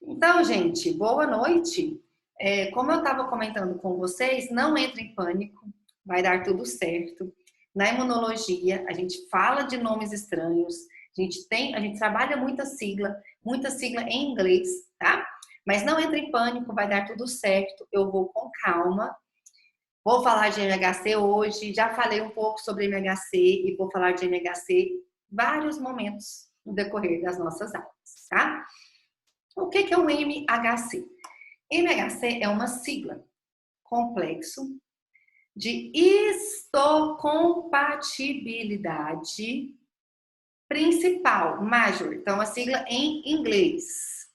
Então, gente, boa noite. Como eu estava comentando com vocês, não entre em pânico, vai dar tudo certo. Na imunologia, a gente fala de nomes estranhos, a gente trabalha muita sigla em inglês, tá? Mas não entre em pânico, vai dar tudo certo. Eu vou com calma. Vou falar de MHC hoje, já falei um pouco sobre MHC e vou falar de MHC vários momentos no decorrer das nossas aulas, tá? O que é o MHC? MHC é uma sigla complexo de histocompatibilidade principal, major. Então, a sigla em inglês.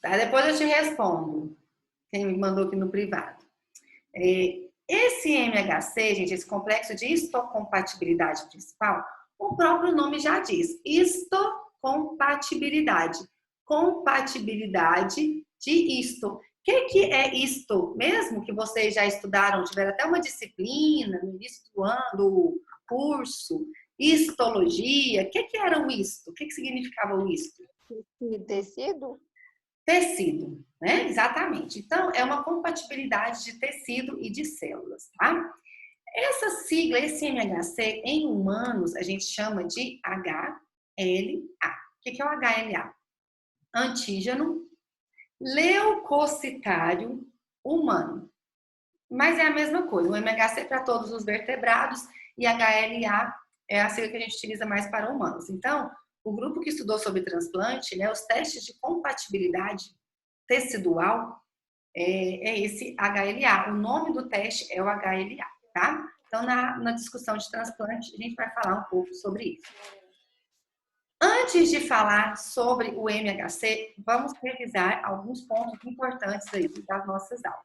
Tá? Depois eu te respondo. Quem me mandou aqui no privado. Esse MHC, gente, esse complexo de histocompatibilidade principal, o próprio nome já diz. Histocompatibilidade. Compatibilidade de histo. O que é histo? Mesmo que vocês já estudaram, tiveram até uma disciplina no início do ano, do curso, histologia. O que era o histo? O que significava o histo? Tecido? Tecido, né? Exatamente. Então, é uma compatibilidade de tecido e de células, tá? Essa sigla, esse MHC, em humanos, a gente chama de HLA. O que é o HLA? Antígeno leucocitário humano. Mas é a mesma coisa. O MHC é para todos os vertebrados e HLA é a sigla que a gente utiliza mais para humanos. Então, o grupo que estudou sobre transplante, né, os testes de compatibilidade tecidual, é esse HLA. O nome do teste é o HLA, tá? Então, na discussão de transplante, a gente vai falar um pouco sobre isso. Antes de falar sobre o MHC, vamos revisar alguns pontos importantes aí das nossas aulas.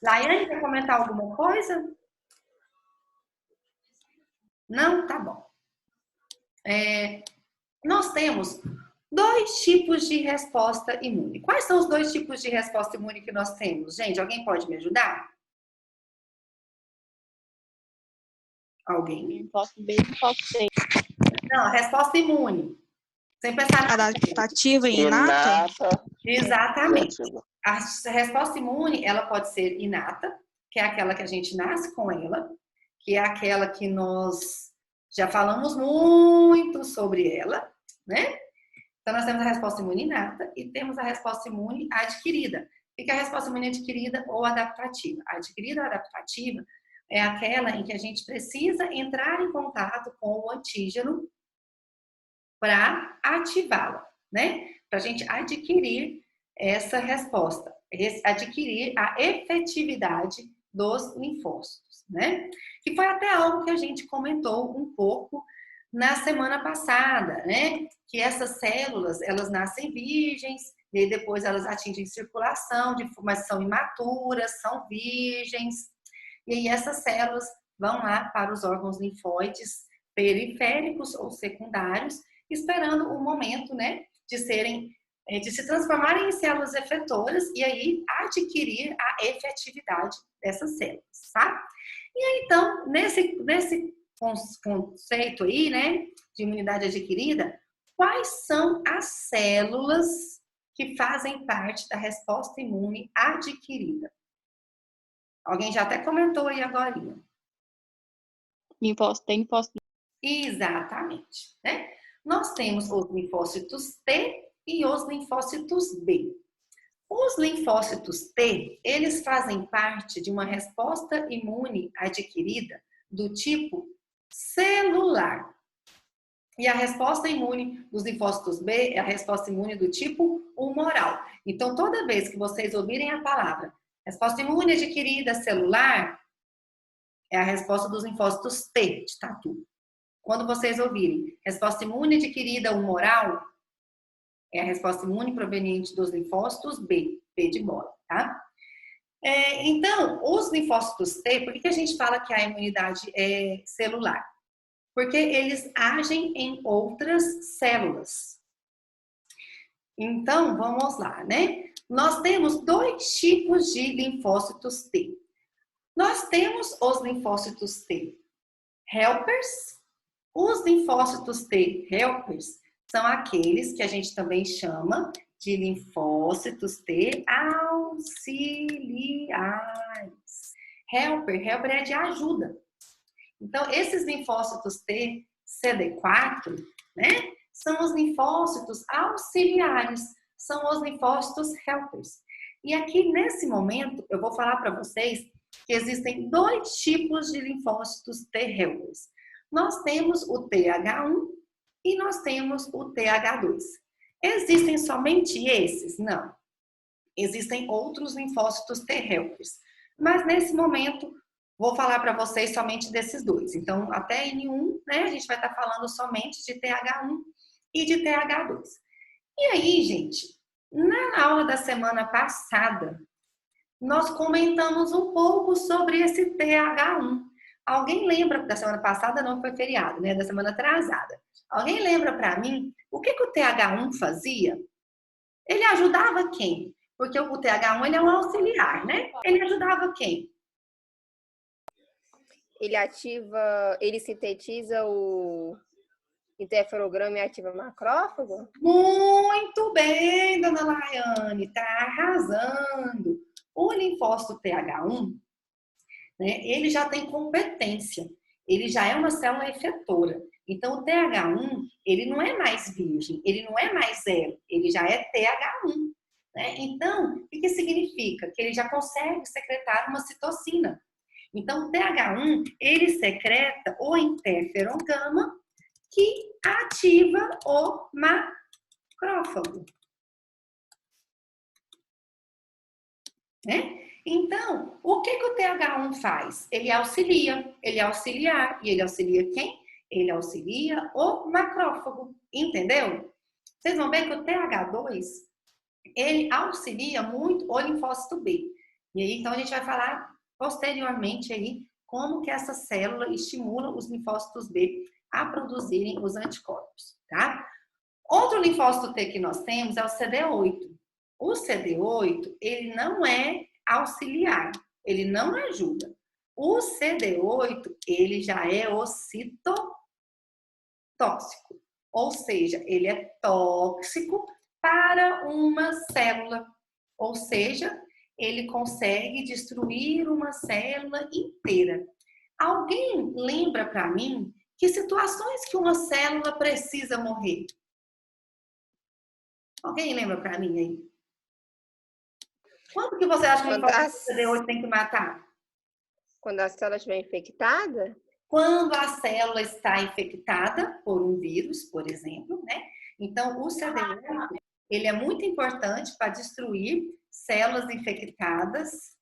Laiane, quer comentar alguma coisa? Não? Tá bom. Nós temos dois tipos de resposta imune. Quais são os dois tipos de resposta imune que nós temos? Gente, alguém pode me ajudar? Alguém? Linfócito B e linfócito C. Não, resposta imune. Sem pensar na adaptativa e inata? Exatamente. A resposta imune, ela pode ser inata, que é aquela que a gente nasce com ela, que é aquela que nós já falamos muito sobre ela, né? Então, nós temos a resposta imune inata e temos a resposta imune adquirida. O que é a resposta imune adquirida ou adaptativa? A adquirida ou adaptativa é aquela em que a gente precisa entrar em contato com o antígeno para ativá-la, né? Para a gente adquirir essa resposta, adquirir a efetividade dos linfócitos, né? Que foi até algo que a gente comentou um pouco na semana passada, né? Que essas células, elas nascem virgens, e depois elas atingem circulação, mas são imaturas, são virgens, e aí essas células vão lá para os órgãos linfóides periféricos ou secundários, esperando o momento, né, de se transformarem em células efetoras e aí adquirir a efetividade dessas células, tá? E aí, então, nesse conceito aí, né, de imunidade adquirida, quais são as células que fazem parte da resposta imune adquirida? Alguém já até comentou aí agora. Linfócito T e linfócito B. Exatamente, né? Nós temos os linfócitos T e os linfócitos B. Os linfócitos T, eles fazem parte de uma resposta imune adquirida do tipo celular. E a resposta imune dos linfócitos B é a resposta imune do tipo humoral. Então, toda vez que vocês ouvirem a palavra resposta imune adquirida celular, é a resposta dos linfócitos T, de tatu. Quando vocês ouvirem resposta imune adquirida humoral, é a resposta imune proveniente dos linfócitos B, B de bola, tá? Então, os linfócitos T, por que a gente fala que a imunidade é celular? Porque eles agem em outras células. Então, vamos lá, né? Nós temos dois tipos de linfócitos T. Nós temos os linfócitos T helpers. Os linfócitos T helpers são aqueles que a gente também chama de linfócitos T auxiliares. Helper é de ajuda. Então, esses linfócitos T CD4, né, são os linfócitos auxiliares, são os linfócitos helpers. E aqui, nesse momento, eu vou falar para vocês que existem 2 tipos de linfócitos T helpers. Nós temos o TH1 e nós temos o TH2. Existem somente esses? Não. Existem outros linfócitos T helpers. Mas, nesse momento, vou falar para vocês somente desses 2. Então, até N1, né, a gente vai estar falando somente de TH1 e de TH2. E aí, gente, na aula da semana passada, nós comentamos um pouco sobre esse TH1. Alguém lembra, da semana passada não foi feriado, né, da semana atrasada. Alguém lembra para mim o que o TH1 fazia? Ele ajudava quem? Porque o TH1 ele é um auxiliar, né? Ele ajudava quem? Ele sintetiza o interferograma e ativa macrófago? Muito bem, dona Laiane, tá arrasando. O linfócito TH1, né, ele já tem competência, ele já é uma célula efetora. Então, o TH1, ele não é mais virgem, ele não é mais zero, ele já é TH1. Né? Então, o que significa? Que ele já consegue secretar uma citocina. Então, o TH1, ele secreta o interferon gama, que ativa o macrófago. Né? Então, o que o TH1 faz? Ele auxilia, ele é auxiliar. E ele auxilia quem? Ele auxilia o macrófago. Entendeu? Vocês vão ver que o TH2, ele auxilia muito o linfócito B. E aí, então, a gente vai falar posteriormente aí como que essa célula estimula os linfócitos B a produzirem os anticorpos, tá? Outro linfócito T que nós temos é o CD8. O CD8, ele não é auxiliar, ele não ajuda. O CD8, ele já é o citotóxico, ou seja, ele é tóxico para uma célula, ou seja, ele consegue destruir uma célula inteira. Alguém lembra para mim que situações que uma célula precisa morrer? Alguém lembra para mim aí? Quando que você acha que o CD8 tem que matar? Quando a célula estiver infectada? Quando a célula está infectada por um vírus, por exemplo, né? Então, o CD8, ele é muito importante para destruir células infectadas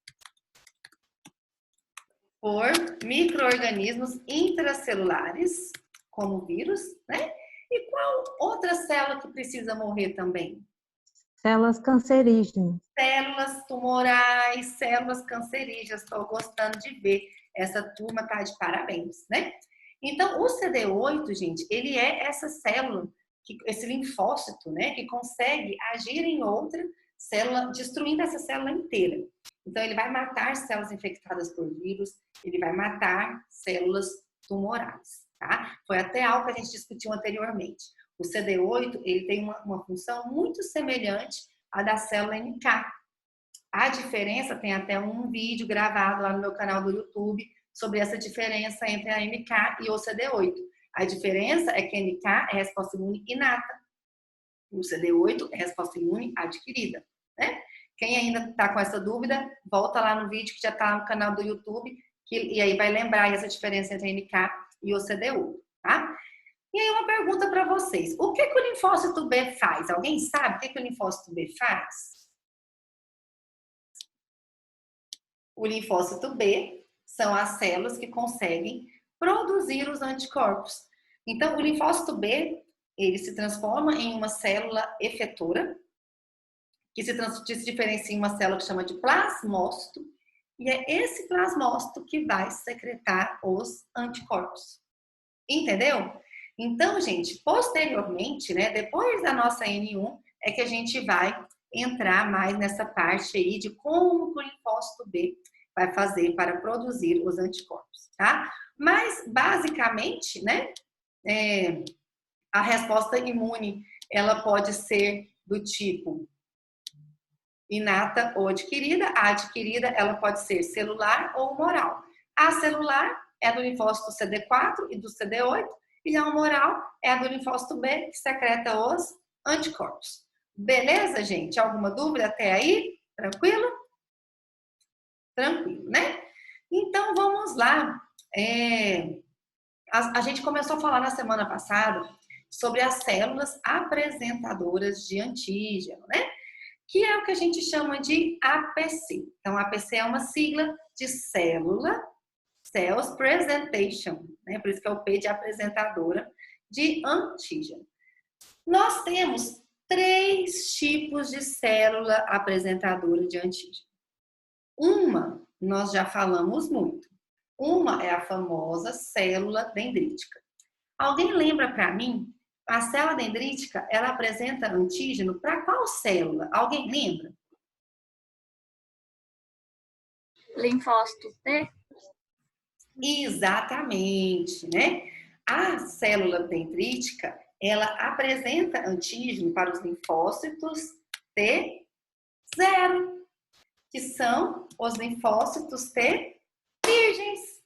por micro-organismos intracelulares, como vírus, né? E qual outra célula que precisa morrer também? Células cancerígenas. Células tumorais, células cancerígenas. Estou gostando de ver. Essa turma tá de parabéns, né? Então, o CD8, gente, ele é essa célula, esse linfócito, né? Que consegue agir em outra célula, destruindo essa célula inteira. Então, ele vai matar células infectadas por vírus, ele vai matar células tumorais, tá? Foi até algo que a gente discutiu anteriormente. O CD8, ele tem uma função muito semelhante à da célula NK. A diferença, tem até um vídeo gravado lá no meu canal do YouTube sobre essa diferença entre a NK e o CD8. A diferença é que a NK é resposta imune inata. O CD8 é resposta imune adquirida, né? Quem ainda está com essa dúvida, volta lá no vídeo que já está no canal do YouTube, e aí vai lembrar essa diferença entre a NK e o CD8, tá? E aí uma pergunta para vocês. O que o linfócito B faz? Alguém sabe o que o linfócito B faz? O linfócito B são as células que conseguem produzir os anticorpos. Então, o linfócito B, ele se transforma em uma célula efetora, que se diferencia em uma célula que chama de plasmócito, e é esse plasmócito que vai secretar os anticorpos. Entendeu? Então, gente, posteriormente, né, depois da nossa N1, é que a gente vai entrar mais nessa parte aí de como o linfócito B vai fazer para produzir os anticorpos, tá? Mas, basicamente, né, A resposta imune, ela pode ser do tipo inata ou adquirida. A adquirida, ela pode ser celular ou humoral. A celular é do linfócito CD4 e do CD8, e a humoral é a do linfócito B, que secreta os anticorpos. Beleza, gente? Alguma dúvida até aí? Tranquilo? Tranquilo, né? Então, vamos lá. A gente começou a falar na semana passada sobre as células apresentadoras de antígeno, né? Que é o que a gente chama de APC. Então, APC é uma sigla de célula, Cells Presentation, né? Por isso que é o P de apresentadora de antígeno. Nós temos 3 tipos de célula apresentadora de antígeno. Uma, nós já falamos muito. Uma é a famosa célula dendrítica. Alguém lembra para mim? A célula dendrítica, ela apresenta antígeno para qual célula? Alguém lembra? Linfócito T? Exatamente, né? A célula dendrítica, ela apresenta antígeno para os linfócitos T0, que são os linfócitos T virgens.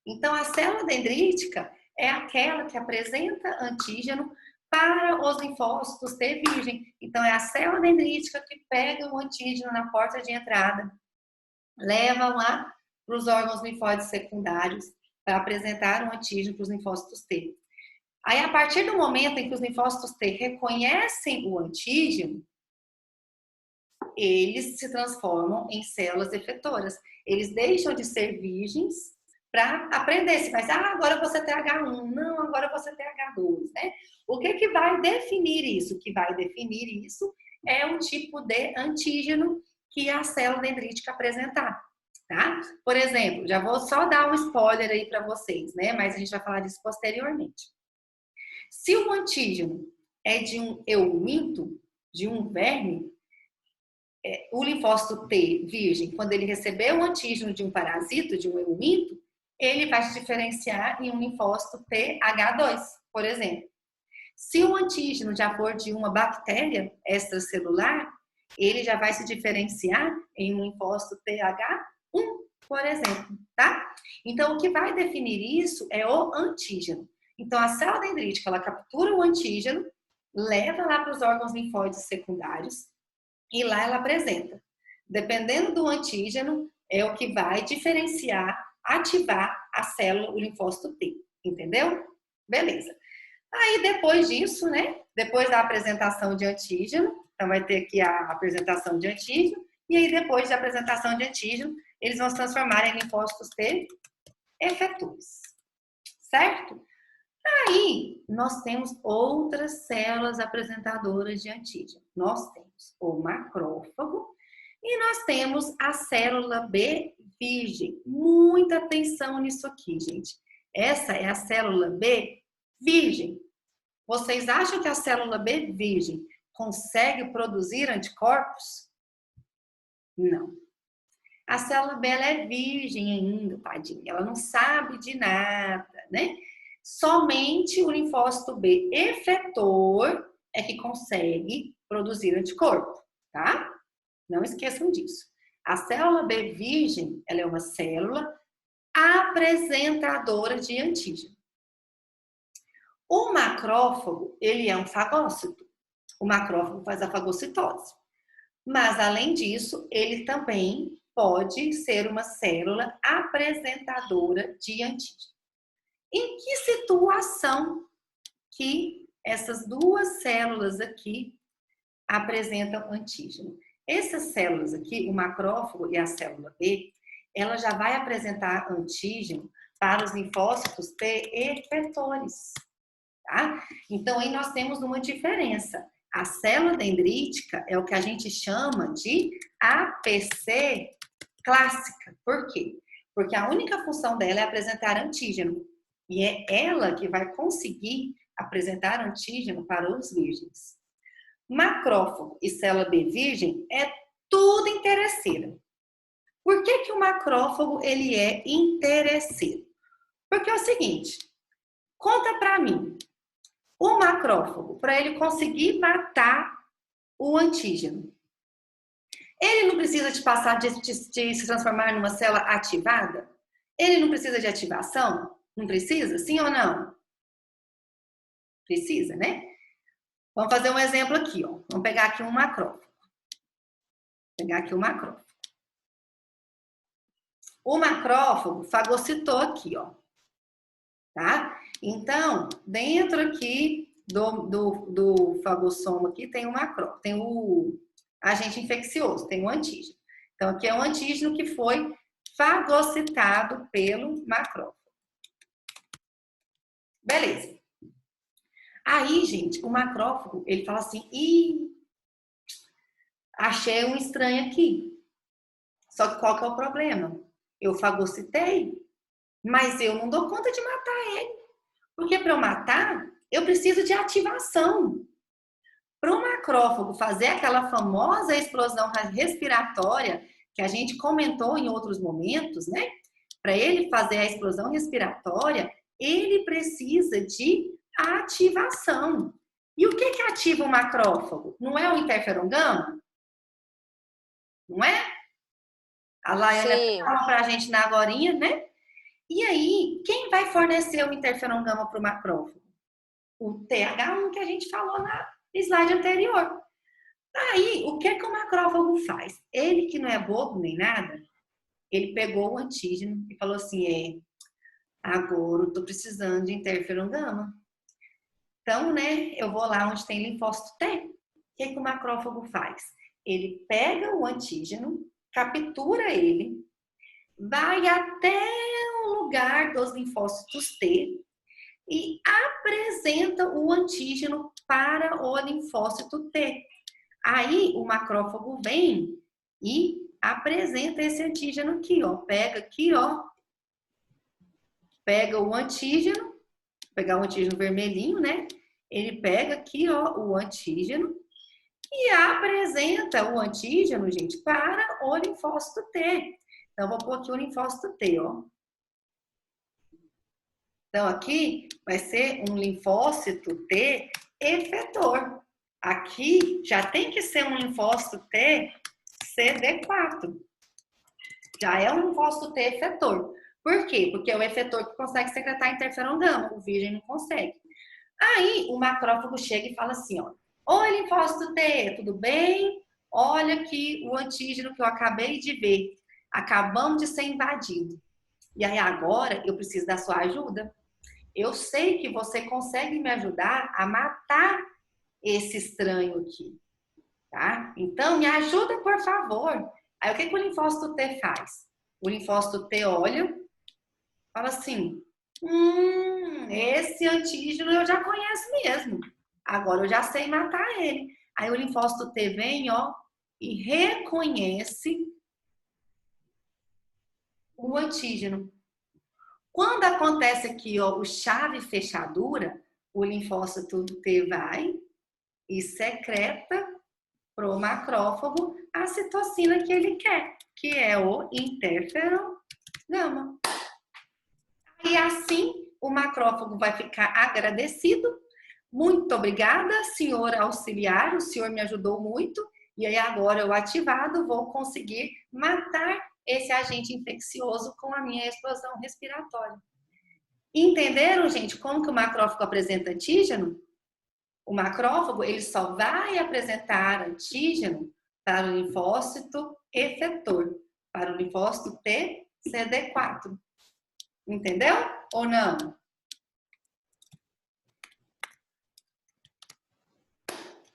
Então, a célula dendrítica é aquela que apresenta antígeno para os linfócitos T virgem. Então, é a célula dendrítica que pega o antígeno na porta de entrada, leva lá para os órgãos linfóides secundários para apresentar um antígeno para os linfócitos T. Aí, a partir do momento em que os linfócitos T reconhecem o antígeno, eles se transformam em células efetoras. Eles deixam de ser virgens para aprender se vai ser, agora você tem H1, não, agora você tem H2, né? O que vai definir isso? O que vai definir isso é o tipo de antígeno que a célula dendrítica apresentar, tá? Por exemplo, já vou só dar um spoiler aí para vocês, né? Mas a gente vai falar disso posteriormente. Se o antígeno é de um euminto, de um verme, o linfócito T virgem, quando ele receber o antígeno de um parasito, de um euminto, ele vai se diferenciar em um linfócito TH2, por exemplo. Se o antígeno já for de uma bactéria extracelular, ele já vai se diferenciar em um linfócito TH1, por exemplo, tá? Então, o que vai definir isso é o antígeno. Então, a célula dendrítica, ela captura o antígeno, leva lá para os órgãos linfóides secundários e lá ela apresenta. Dependendo do antígeno, é o que vai diferenciar, ativar a célula, o linfócito T, entendeu? Beleza. Aí depois disso, né? Depois da apresentação de antígeno, então vai ter aqui a apresentação de antígeno, e aí depois da apresentação de antígeno, eles vão se transformar em linfócitos T efetores, certo? Aí nós temos outras células apresentadoras de antígeno. Nós temos o macrófago e nós temos a célula B virgem. Muita atenção nisso aqui, gente. Essa é a célula B virgem. Vocês acham que a célula B virgem consegue produzir anticorpos? Não. A célula B ela é virgem ainda, tadinha. Ela não sabe de nada, né? Somente o linfócito B efetor é que consegue produzir anticorpo, tá? Não esqueçam disso. A célula B virgem, ela é uma célula apresentadora de antígeno. O macrófago, ele é um fagócito. O macrófago faz a fagocitose. Mas, além disso, ele também pode ser uma célula apresentadora de antígeno. Em que situação que essas duas células aqui apresentam antígeno? Essas células aqui, o macrófago e a célula B, ela já vai apresentar antígeno para os linfócitos T efetores, tá? Então, aí nós temos uma diferença. A célula dendrítica é o que a gente chama de APC clássica. Por quê? Porque a única função dela é apresentar antígeno. E é ela que vai conseguir apresentar antígeno para os virgens. Macrófago e célula B virgem é tudo interesseira. Por que o macrófago ele é interesseiro? Porque é o seguinte, conta pra mim, O macrófago, para ele conseguir matar o antígeno, ele não precisa de passar de se transformar numa célula ativada? Ele não precisa de ativação? Não precisa? Sim ou não? Precisa, né? Vamos fazer um exemplo aqui, ó. Vamos pegar aqui um macrófago. Vou pegar aqui o macrófago. O macrófago fagocitou aqui, ó. Tá? Então, dentro aqui do fagossoma aqui tem o macrófago, tem o agente infeccioso, tem o antígeno. Então, aqui é um antígeno que foi fagocitado pelo macrófago. Beleza. Aí, gente, o macrófago, ele fala assim, achei um estranho aqui. Só que qual que é o problema? Eu fagocitei, mas eu não dou conta de matar ele. Porque para eu matar, eu preciso de ativação. Para o macrófago fazer aquela famosa explosão respiratória que a gente comentou em outros momentos, né? Para ele fazer a explosão respiratória, ele precisa de ativação. E o que ativa o macrófago? Não é o interferon gama? Não é? A Laiane falou para a gente na agorinha, né? E aí, quem vai fornecer o interferon gama para o macrófago? O TH1 que a gente falou na slide anterior. Aí, o que o macrófago faz? Ele, que não é bobo nem nada, ele pegou o antígeno e falou assim, agora eu tô precisando de interferon gama. Então, né, eu vou lá onde tem linfócito T. O que o macrófago faz? Ele pega o antígeno, captura ele, vai até o lugar dos linfócitos T e apresenta o antígeno para o linfócito T. Aí o macrófago vem e apresenta esse antígeno aqui, ó. Pega aqui, ó. Pega o antígeno, vou pegar o antígeno vermelhinho, né? Ele pega aqui, ó, o antígeno e apresenta o antígeno, gente, para o linfócito T. Então, vou pôr aqui o linfócito T, ó. Então, aqui vai ser um linfócito T efetor. Aqui já tem que ser um linfócito T CD4. Já é um linfócito T efetor. Por quê? Porque é o efetor que consegue secretar interferon gama, o virgem não consegue. Aí o macrófago chega e fala assim, ó: oi, linfócito T, tudo bem? Olha aqui o antígeno que eu acabei de ver. Acabamos de ser invadido. E aí agora eu preciso da sua ajuda. Eu sei que você consegue me ajudar a matar esse estranho aqui, tá? Então me ajuda, por favor. Aí o que o linfócito T faz? O linfócito T olha, fala assim: esse antígeno eu já conheço mesmo. Agora eu já sei matar ele. Aí o linfócito T vem, ó, e reconhece o antígeno. Quando acontece aqui, ó, o chave fechadura, o linfócito T vai e secreta pro macrófago a citocina que ele quer, que é o interferon gama. E assim o macrófago vai ficar agradecido. Muito obrigada, senhor auxiliar, o senhor me ajudou muito. E aí agora eu ativado vou conseguir matar esse agente infeccioso com a minha explosão respiratória. Entenderam, gente, como que o macrófago apresenta antígeno? O macrófago, ele só vai apresentar antígeno para o linfócito efetor, para o linfócito T CD4. Entendeu? Ou não?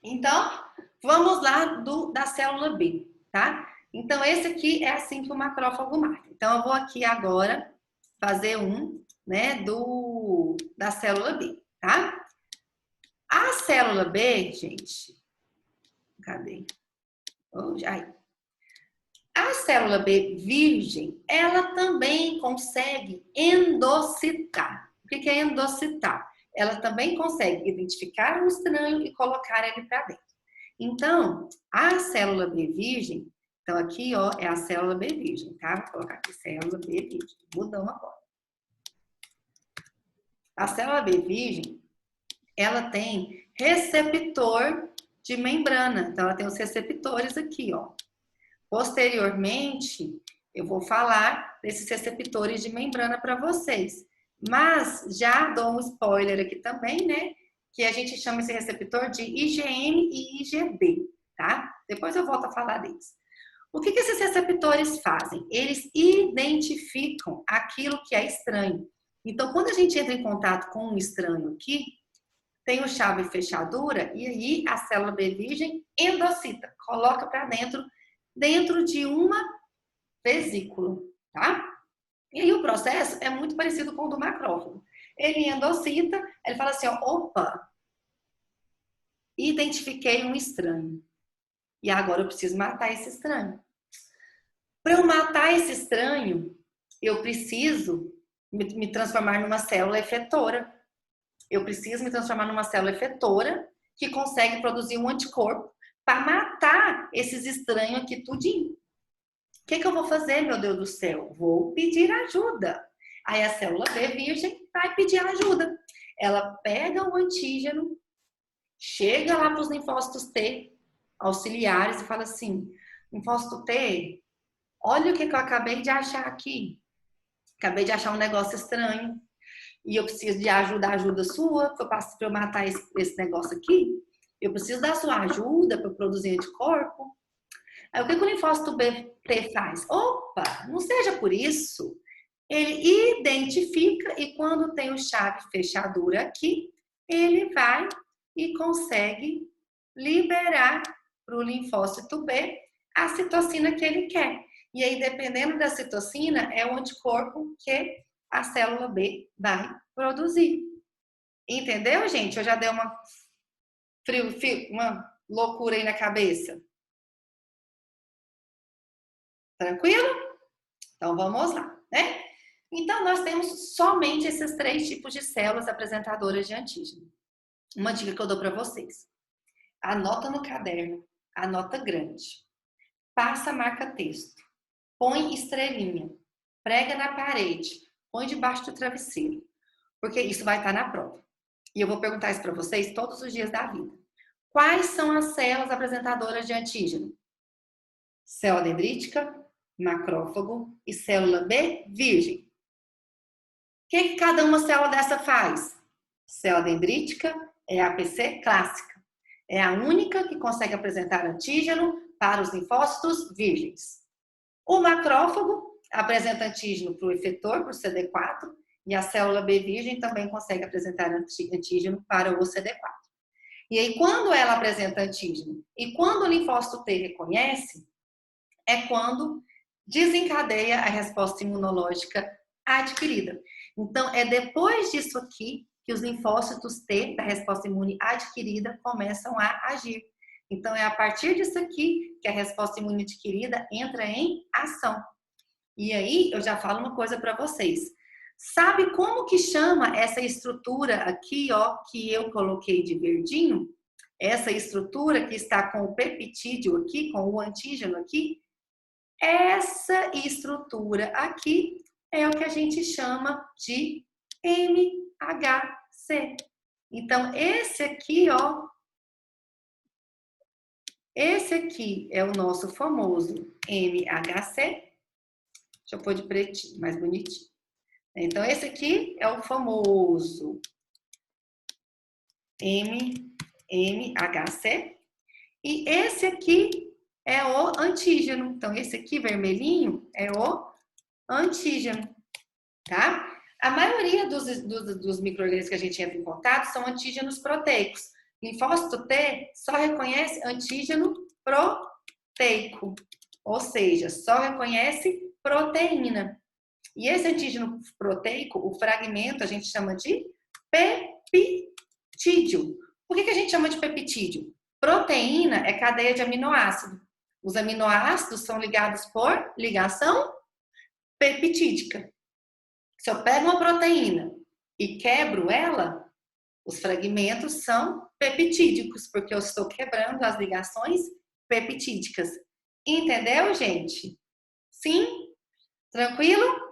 Então, vamos lá da célula B, tá? Então, esse aqui é assim que o macrófago mata. Então, eu vou aqui agora fazer né, da célula B, tá? A célula B, gente, cadê? Aí. A célula B virgem, ela também consegue endocitar. O que é endocitar? Ela também consegue identificar um estranho e colocar ele para dentro. Então, a célula B virgem, então aqui, ó, é a célula B virgem, tá? Vou colocar aqui célula B virgem. Mudamos agora. A célula B virgem, ela tem receptor de membrana. Então, ela tem os receptores aqui, ó. Posteriormente, eu vou falar desses receptores de membrana para vocês. Mas já dou um spoiler aqui também, né? Que a gente chama esse receptor de IgM e IgD, tá? Depois eu volto a falar deles. O que esses receptores fazem? Eles identificam aquilo que é estranho. Então, quando a gente entra em contato com um estranho aqui, tem o chave e fechadura, e aí a célula B virgem endocita, coloca para dentro de uma vesícula, tá? E aí o processo é muito parecido com o do macrófago. Ele endocita, ele fala assim, ó, opa, identifiquei um estranho. E agora eu preciso matar esse estranho. Para eu matar esse estranho, eu preciso me transformar numa célula efetora. Eu preciso me transformar numa célula efetora que consegue produzir um anticorpo para matar esses estranhos aqui tudinho. O que eu vou fazer, meu Deus do céu? Vou pedir ajuda. Aí a célula B virgem vai pedir ajuda. Ela pega o antígeno, chega lá para os linfócitos T auxiliares e fala assim, linfócito T, olha o que eu acabei de achar aqui. Acabei de achar um negócio estranho. E eu preciso de ajuda sua para eu matar esse negócio aqui. Eu preciso da sua ajuda para eu produzir anticorpo. Aí o que o linfócito T faz? Opa, não seja por isso. Ele identifica e quando tem o chave fechadura aqui, ele vai e consegue liberar para o linfócito B a citocina que ele quer. E aí, dependendo da citocina, é o anticorpo que a célula B vai produzir. Entendeu, gente? Eu já dei uma loucura aí na cabeça. Tranquilo? Então, vamos lá, né? Então, nós temos somente esses 3 tipos de células apresentadoras de antígeno. Uma dica que eu dou para vocês. Anota no caderno, anota grande. Passa marca-texto. Põe estrelinha. Prega na parede. Põe debaixo do travesseiro. Porque isso vai estar na prova. E eu vou perguntar isso para vocês todos os dias da vida. Quais são as células apresentadoras de antígeno? Célula dendrítica, macrófago e célula B virgem. O que cada uma célula dessa faz? Célula dendrítica é a APC clássica. É a única que consegue apresentar antígeno para os linfócitos virgens. O macrófago apresenta antígeno para o efetor, para o CD4, e a célula B virgem também consegue apresentar antígeno para o CD4. E aí, quando ela apresenta antígeno e quando o linfócito T reconhece, é quando desencadeia a resposta imunológica adquirida. Então, é depois disso aqui que os linfócitos T da resposta imune adquirida começam a agir. Então, é a partir disso aqui que a resposta imune adquirida entra em ação. E aí, eu já falo uma coisa para vocês. Sabe como que chama essa estrutura aqui, ó, que eu coloquei de verdinho? Essa estrutura que está com o peptídeo aqui, com o antígeno aqui? Essa estrutura aqui é o que a gente chama de MHC. Então, esse aqui, ó, esse aqui é o nosso famoso MHC. Deixa eu pôr de pretinho, mais bonitinho. Então, esse aqui é o famoso MHC. E esse aqui é o antígeno. Então, esse aqui, vermelhinho, é o antígeno, tá? A maioria dos micro-organismos que a gente entra em contato são antígenos proteicos. Linfócito T só reconhece antígeno proteico, ou seja, só reconhece proteína. E esse antígeno proteico, o fragmento, a gente chama de peptídeo. Por que a gente chama de peptídeo? Proteína é cadeia de aminoácido. Os aminoácidos são ligados por ligação peptídica. Se eu pego uma proteína e quebro ela, os fragmentos são peptídicos, porque eu estou quebrando as ligações peptídicas. Entendeu, gente? Sim? Tranquilo?